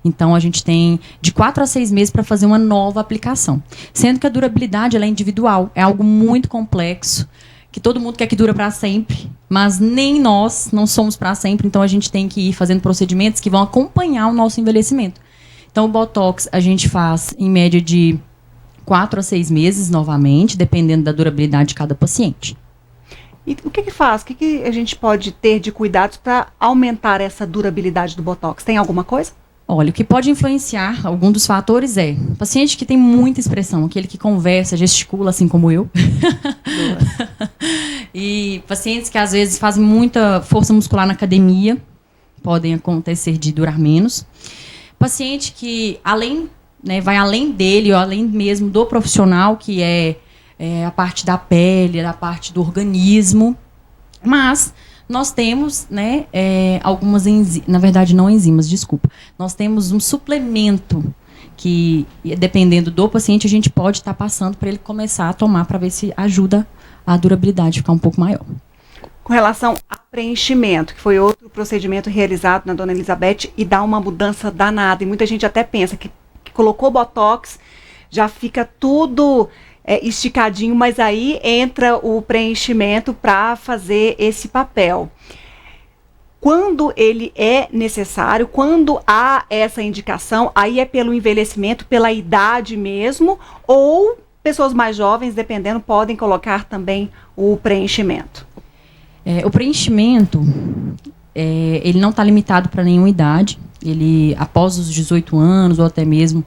Então, a gente tem de 4 a 6 meses para fazer uma nova aplicação. Sendo que a durabilidade ela é individual, é algo muito complexo, que todo mundo quer que dura para sempre, mas nem nós não somos para sempre, então a gente tem que ir fazendo procedimentos que vão acompanhar o nosso envelhecimento. Então, o Botox a gente faz em média de 4 a 6 meses novamente, dependendo da durabilidade de cada paciente. E o que faz? O que a gente pode ter de cuidados para aumentar essa durabilidade do Botox? Tem alguma coisa? Olha, o que pode influenciar, algum dos fatores paciente que tem muita expressão, aquele que conversa, gesticula, assim como eu. E pacientes que às vezes fazem muita força muscular na academia, podem acontecer de durar menos. Paciente que vai além dele, ou além mesmo do profissional, que é a parte da pele, a parte do organismo. Mas nós temos, algumas enzimas, na verdade não enzimas, desculpa. Nós temos um suplemento que, dependendo do paciente, a gente pode estar passando para ele começar a tomar para ver se ajuda a durabilidade ficar um pouco maior. Com relação a preenchimento, que foi outro procedimento realizado na dona Elizabeth e dá uma mudança danada. E muita gente até pensa que colocou Botox, já fica tudo esticadinho, mas aí entra o preenchimento para fazer esse papel. Quando ele é necessário, quando há essa indicação, aí é pelo envelhecimento, pela idade mesmo, ou pessoas mais jovens, dependendo, podem colocar também o preenchimento? O preenchimento, ele não está limitado para nenhuma idade. Ele, após os 18 anos, ou até mesmo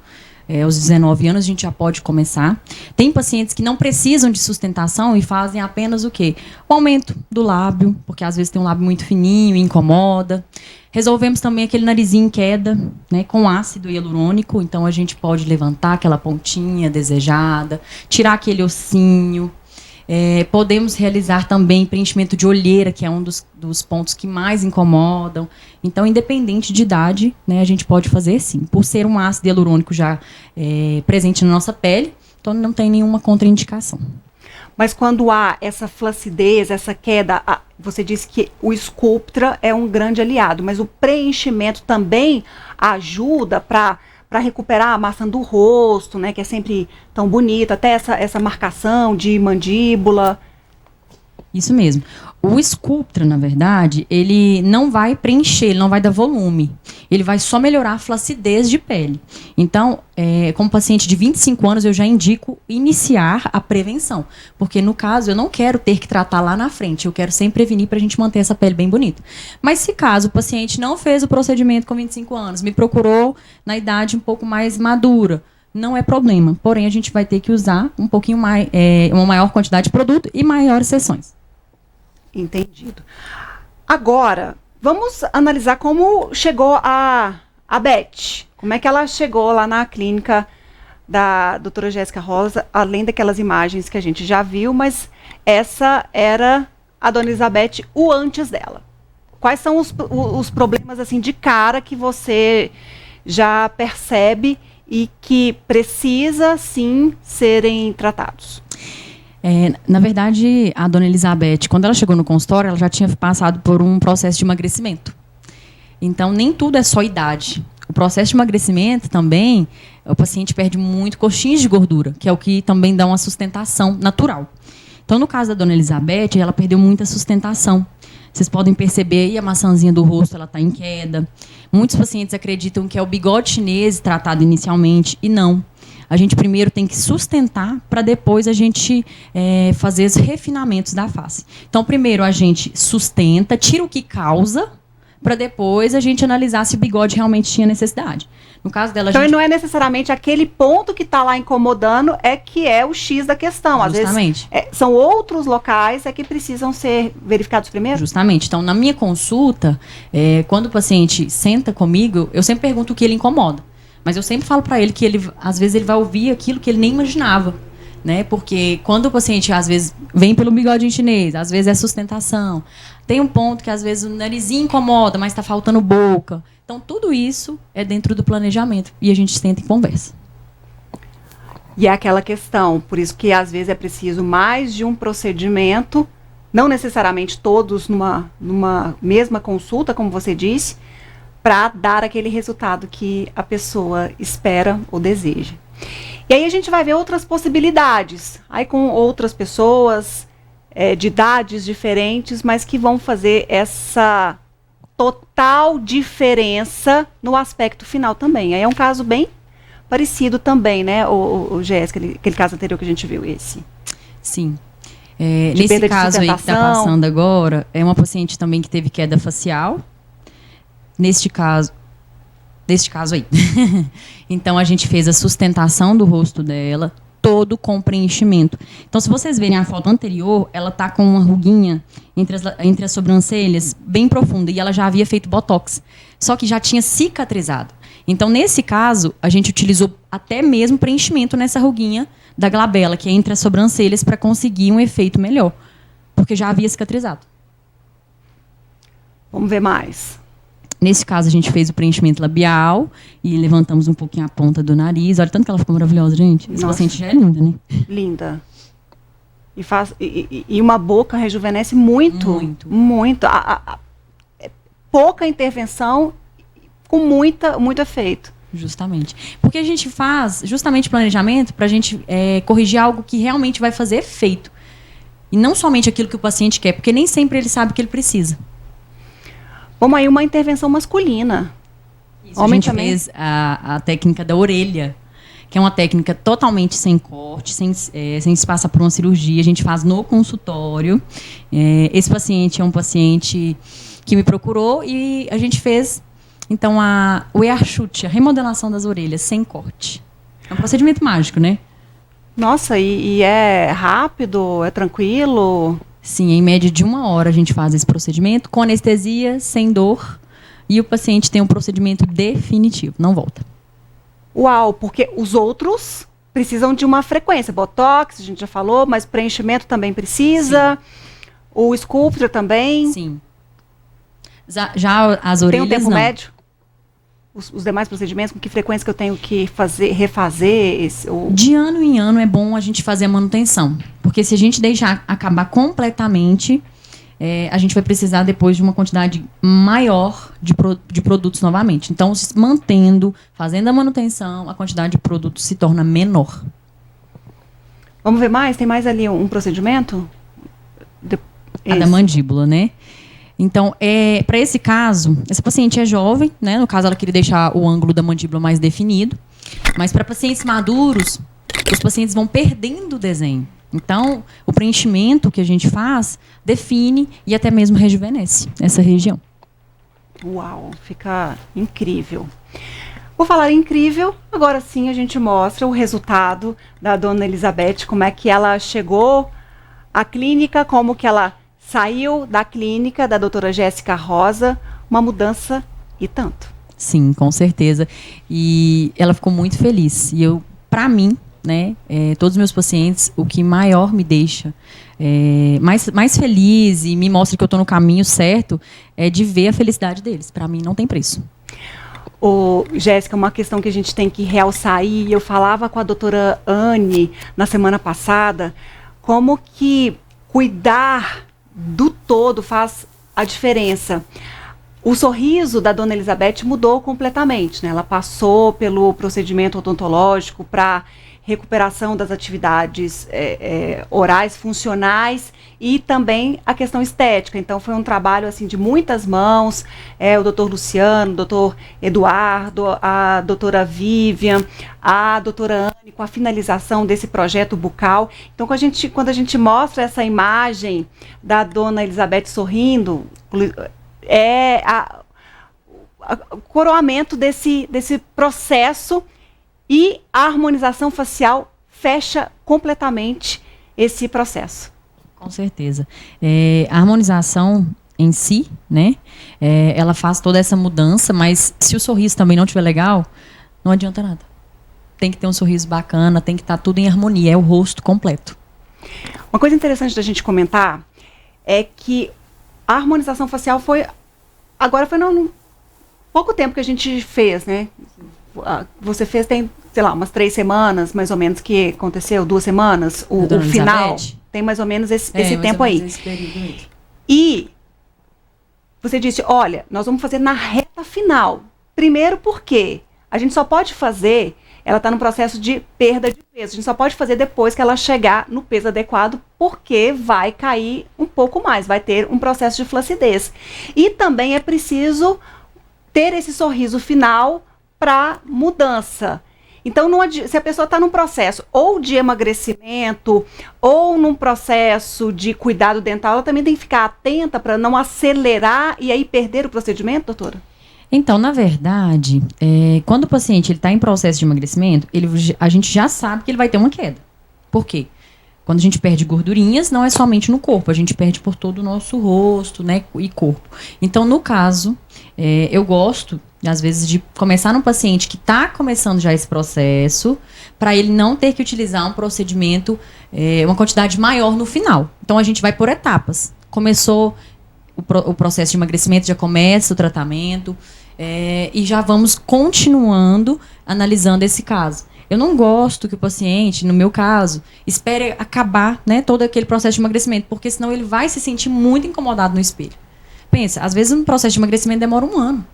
aos 19 anos, a gente já pode começar. Tem pacientes que não precisam de sustentação e fazem apenas o quê? O aumento do lábio, porque às vezes tem um lábio muito fininho e incomoda. Resolvemos também aquele narizinho em queda, com ácido hialurônico. Então, a gente pode levantar aquela pontinha desejada, tirar aquele ossinho. Podemos realizar também preenchimento de olheira, que é um dos pontos que mais incomodam. Então, independente de idade, né, a gente pode fazer sim. Por ser um ácido hialurônico já presente na nossa pele, então não tem nenhuma contraindicação. Mas quando há essa flacidez, essa queda, você disse que o Sculptra é um grande aliado, mas o preenchimento também ajuda para recuperar a maçã do rosto, né, que é sempre tão bonita, até essa marcação de mandíbula. Isso mesmo. O Sculptra, na verdade, ele não vai preencher, ele não vai dar volume. Ele vai só melhorar a flacidez de pele. Então, como paciente de 25 anos, eu já indico iniciar a prevenção. Porque, no caso, eu não quero ter que tratar lá na frente. Eu quero sempre prevenir para a gente manter essa pele bem bonita. Mas, se caso o paciente não fez o procedimento com 25 anos, me procurou na idade um pouco mais madura, não é problema. Porém, a gente vai ter que usar um pouquinho mais, uma maior quantidade de produto e maiores sessões. Entendido. Agora, vamos analisar como chegou a Beth. Como é que ela chegou lá na clínica da doutora Jéssica Rosa, além daquelas imagens que a gente já viu, mas essa era a dona Elizabeth, o antes dela. Quais são os problemas assim de cara que você já percebe e que precisa, sim, serem tratados? Na verdade, a dona Elizabeth, quando ela chegou no consultório, ela já tinha passado por um processo de emagrecimento. Então, nem tudo é só idade. O processo de emagrecimento também, o paciente perde muito coxinhas de gordura, que é o que também dá uma sustentação natural. Então, no caso da dona Elizabeth, ela perdeu muita sustentação. Vocês podem perceber aí, a maçãzinha do rosto ela está em queda. Muitos pacientes acreditam que é o bigode chinês tratado inicialmente, e não. A gente primeiro tem que sustentar para depois a gente fazer os refinamentos da face. Então, primeiro a gente sustenta, tira o que causa, para depois a gente analisar se o bigode realmente tinha necessidade. No caso dela, então, não é necessariamente aquele ponto que está lá incomodando que é o X da questão. Às Justamente. vezes são outros locais que precisam ser verificados primeiro? Justamente. Então, na minha consulta, quando o paciente senta comigo, eu sempre pergunto o que ele incomoda. Mas eu sempre falo para ele que às vezes ele vai ouvir aquilo que ele nem imaginava, né? Porque quando o paciente às vezes vem pelo bigodinho chinês, às vezes é sustentação. Tem um ponto que às vezes o narizinho incomoda, mas está faltando boca. Então tudo isso é dentro do planejamento e a gente senta e conversa. E é aquela questão, por isso que às vezes é preciso mais de um procedimento, não necessariamente todos numa mesma consulta, como você disse, para dar aquele resultado que a pessoa espera ou deseja. E aí a gente vai ver outras possibilidades, aí com outras pessoas de idades diferentes, mas que vão fazer essa total diferença no aspecto final também. Aí é um caso bem parecido também, né, o Jéssica, aquele caso anterior que a gente viu, esse. Sim. Nesse caso aí que está passando agora, é uma paciente também que teve queda facial. Neste caso aí. Então, a gente fez a sustentação do rosto dela, todo com preenchimento. Então, se vocês verem a foto anterior, ela tá com uma ruguinha entre as sobrancelhas bem profunda, e ela já havia feito botox, só que já tinha cicatrizado. Então, nesse caso, a gente utilizou até mesmo preenchimento nessa ruguinha da glabela, que é entre as sobrancelhas, para conseguir um efeito melhor, porque já havia cicatrizado. Vamos ver mais. Nesse caso, a gente fez o preenchimento labial e levantamos um pouquinho a ponta do nariz. Olha, tanto que ela ficou maravilhosa, gente. Essa paciente já é linda, né? Linda. E uma boca rejuvenesce muito. Muito. Pouca intervenção com muito efeito. Justamente. Porque a gente faz justamente planejamento para a gente corrigir algo que realmente vai fazer efeito. E não somente aquilo que o paciente quer, porque nem sempre ele sabe o que ele precisa. Como aí uma intervenção masculina. Isso, a gente fez a técnica da orelha, que é uma técnica totalmente sem corte, sem se passar por uma cirurgia. A gente faz no consultório. Esse paciente é um paciente que me procurou e a gente fez, então, o earchute, a remodelação das orelhas, sem corte. É um procedimento mágico, né? Nossa, e é rápido, é tranquilo? Sim, em média de 1 hora a gente faz esse procedimento, com anestesia, sem dor, e o paciente tem um procedimento definitivo, não volta. Uau, porque os outros precisam de uma frequência. Botox, a gente já falou, mas preenchimento também precisa. Sim. O Sculptra também. Sim. Já as orelhas, tem um tempo não. médio? Os demais procedimentos, com que frequência que eu tenho que refazer? De ano em ano é bom a gente fazer a manutenção. Porque se a gente deixar acabar completamente, a gente vai precisar depois de uma quantidade maior de produtos novamente. Então, mantendo, fazendo a manutenção, a quantidade de produtos se torna menor. Vamos ver mais? Tem mais ali um procedimento? A da mandíbula, né? Então, para esse caso, essa paciente é jovem, né? No caso, ela queria deixar o ângulo da mandíbula mais definido. Mas para pacientes maduros, os pacientes vão perdendo o desenho. Então, o preenchimento que a gente faz define e até mesmo rejuvenesce essa região. Uau, fica incrível. Por falar em incrível, agora sim a gente mostra o resultado da dona Elizabeth, como é que ela chegou à clínica, como que ela saiu da clínica da doutora Jéssica Rosa, uma mudança e tanto. Sim, com certeza. E ela ficou muito feliz. E para mim, né, todos os meus pacientes, o que maior me deixa mais feliz e me mostra que eu estou no caminho certo é de ver a felicidade deles. Para mim, não tem preço. Jéssica, uma questão que a gente tem que realçar aí, eu falava com a doutora Anne na semana passada, como que cuidar do todo faz a diferença. O sorriso da dona Elizabeth mudou completamente, né? Ela passou pelo procedimento odontológico para recuperação das atividades orais funcionais e também a questão estética. Então foi um trabalho assim de muitas mãos, o doutor Luciano, o doutor Eduardo, a doutora Vivian, a doutora Anne, com a finalização desse projeto bucal. Então quando a gente mostra essa imagem da dona Elizabeth sorrindo, o coroamento desse processo. E a harmonização facial fecha completamente esse processo. Com certeza. A harmonização em si, né, ela faz toda essa mudança, mas se o sorriso também não estiver legal, não adianta nada. Tem que ter um sorriso bacana, tem que estar tudo em harmonia, é o rosto completo. Uma coisa interessante da gente comentar é que a harmonização facial foi no pouco tempo que a gente fez, né? Você fez, tem, sei lá, umas 3 semanas, mais ou menos, que aconteceu, 2 semanas, o final. Elizabeth? Tem mais ou menos esse tempo aí. Esse período aí. E você disse, olha, nós vamos fazer na reta final. Primeiro porque a gente só pode fazer, ela está no processo de perda de peso, a gente só pode fazer depois que ela chegar no peso adequado, porque vai cair um pouco mais, vai ter um processo de flacidez. E também é preciso ter esse sorriso final para mudança. Então, se a pessoa está num processo ou de emagrecimento ou num processo de cuidado dental, ela também tem que ficar atenta para não acelerar e aí perder o procedimento, doutora? Então, na verdade, quando o paciente está em processo de emagrecimento, a gente já sabe que ele vai ter uma queda. Por quê? Quando a gente perde gordurinhas, não é somente no corpo, a gente perde por todo o nosso rosto, né, e corpo. Então, no caso, eu gosto, às vezes, de começar num paciente que está começando já esse processo, para ele não ter que utilizar um procedimento, uma quantidade maior no final. Então, a gente vai por etapas. Começou o processo de emagrecimento, já começa o tratamento, e já vamos continuando analisando esse caso. Eu não gosto que o paciente, no meu caso, espere acabar, né, todo aquele processo de emagrecimento, porque senão ele vai se sentir muito incomodado no espelho. Pensa, às vezes um processo de emagrecimento demora 1 ano.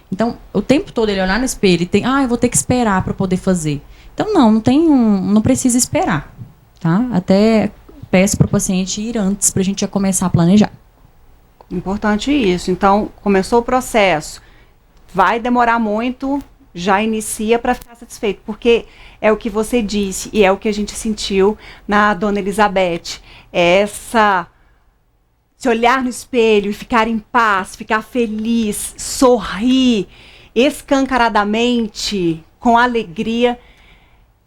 Então, o tempo todo ele olhar no espelho e eu vou ter que esperar para poder fazer. Então, não precisa esperar, tá? Até peço para o paciente ir antes para a gente já começar a planejar. Importante isso. Então, começou o processo, vai demorar muito, já inicia para ficar satisfeito, porque é o que você disse e é o que a gente sentiu na dona Elizabeth. Se olhar no espelho e ficar em paz, ficar feliz, sorrir escancaradamente, com alegria,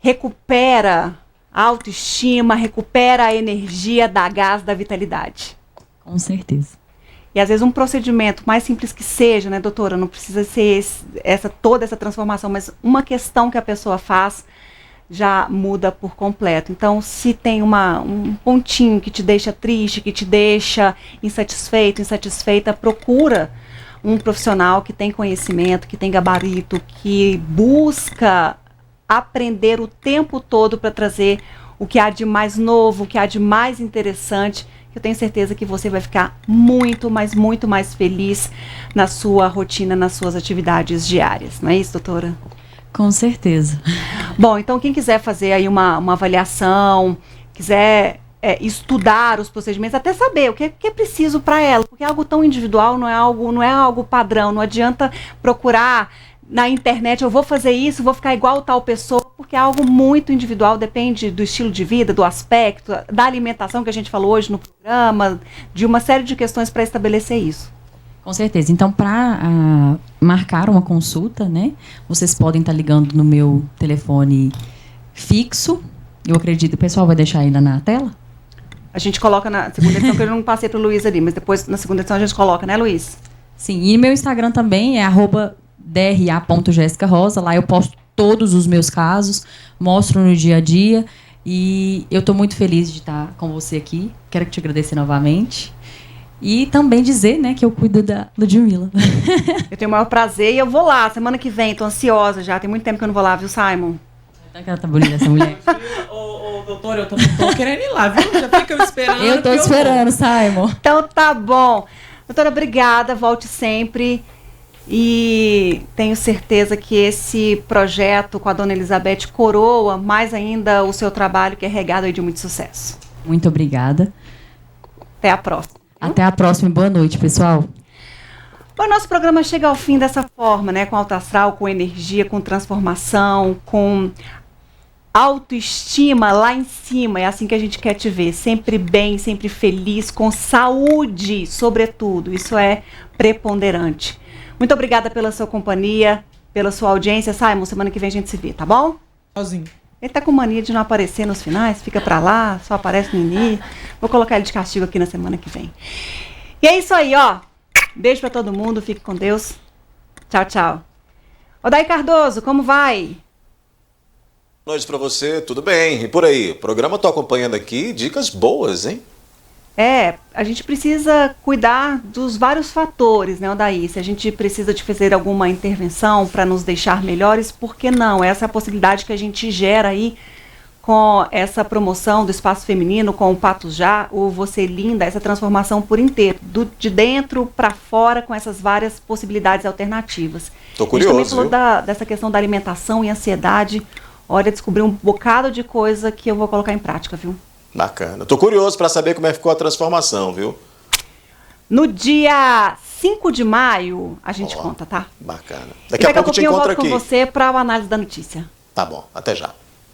recupera a autoestima, recupera a energia, da gás, da vitalidade. Com certeza. E às vezes um procedimento, mais simples que seja, né, doutora, não precisa ser toda essa transformação, mas uma questão que a pessoa faz já muda por completo. Então, se tem um pontinho que te deixa triste, que te deixa insatisfeito, insatisfeita, procura um profissional que tem conhecimento, que tem gabarito, que busca aprender o tempo todo para trazer o que há de mais novo, o que há de mais interessante. Eu tenho certeza que você vai ficar muito mais feliz na sua rotina, nas suas atividades diárias. Não é isso, doutora? Com certeza. Bom, então quem quiser fazer aí uma avaliação, quiser estudar os procedimentos, até saber o que é preciso para ela, porque é algo tão individual, não é algo padrão, não adianta procurar na internet, eu vou fazer isso, vou ficar igual tal pessoa, porque é algo muito individual, depende do estilo de vida, do aspecto, da alimentação que a gente falou hoje no programa, de uma série de questões para estabelecer isso. Com certeza. Então, para marcar uma consulta, né, vocês podem estar ligando no meu telefone fixo. Eu acredito, o pessoal vai deixar ainda na tela? A gente coloca na segunda edição, que eu não passei para o Luiz ali, mas depois na segunda edição a gente coloca, né, Luiz? Sim, e meu Instagram também é @dra.jessicarosa. Lá eu posto todos os meus casos, mostro no dia a dia. E eu estou muito feliz de estar com você aqui. Quero te agradecer novamente. E também dizer, né, que eu cuido da Ludmilla. Eu tenho o maior prazer e eu vou lá semana que vem. Estou ansiosa já. Tem muito tempo que eu não vou lá, viu, Simon? Então que ela tá bonita, essa mulher. Ô, doutora, eu tô querendo ir lá, viu? Já fica esperando. Eu tô esperando, Simon. Então tá bom. Doutora, obrigada. Volte sempre. E tenho certeza que esse projeto com a dona Elizabeth coroa mais ainda o seu trabalho, que é regado aí de muito sucesso. Muito obrigada. Até a próxima. Até a próxima e boa noite, pessoal. Bom, nosso programa chega ao fim dessa forma, né? Com alto astral, com energia, com transformação, com autoestima lá em cima. É assim que a gente quer te ver. Sempre bem, sempre feliz, com saúde, sobretudo. Isso é preponderante. Muito obrigada pela sua companhia, pela sua audiência. Simon, semana que vem a gente se vê, tá bom? Sozinho. Ele tá com mania de não aparecer nos finais, fica pra lá, só aparece no início. Vou colocar ele de castigo aqui na semana que vem. E é isso aí, ó. Beijo pra todo mundo, fique com Deus. Tchau, tchau. Odair Cardoso, como vai? Boa noite pra você, tudo bem? E por aí? O programa tô acompanhando aqui, dicas boas, hein? A gente precisa cuidar dos vários fatores, né, Odair? Se a gente precisa de fazer alguma intervenção para nos deixar melhores, por que não? Essa é a possibilidade que a gente gera aí com essa promoção do espaço feminino, com o Pato Já, o Você Linda, essa transformação por inteiro, de dentro para fora, com essas várias possibilidades alternativas. Tô curioso, a gente também falou dessa questão da alimentação e ansiedade. Olha, descobri um bocado de coisa que eu vou colocar em prática, viu? Bacana. Tô curioso para saber como é que ficou a transformação, viu? No dia 5 de maio, a gente conta, tá? Bacana. Daqui a pouco eu te encontro aqui. Eu volto com você para a análise da notícia. Tá bom, até já.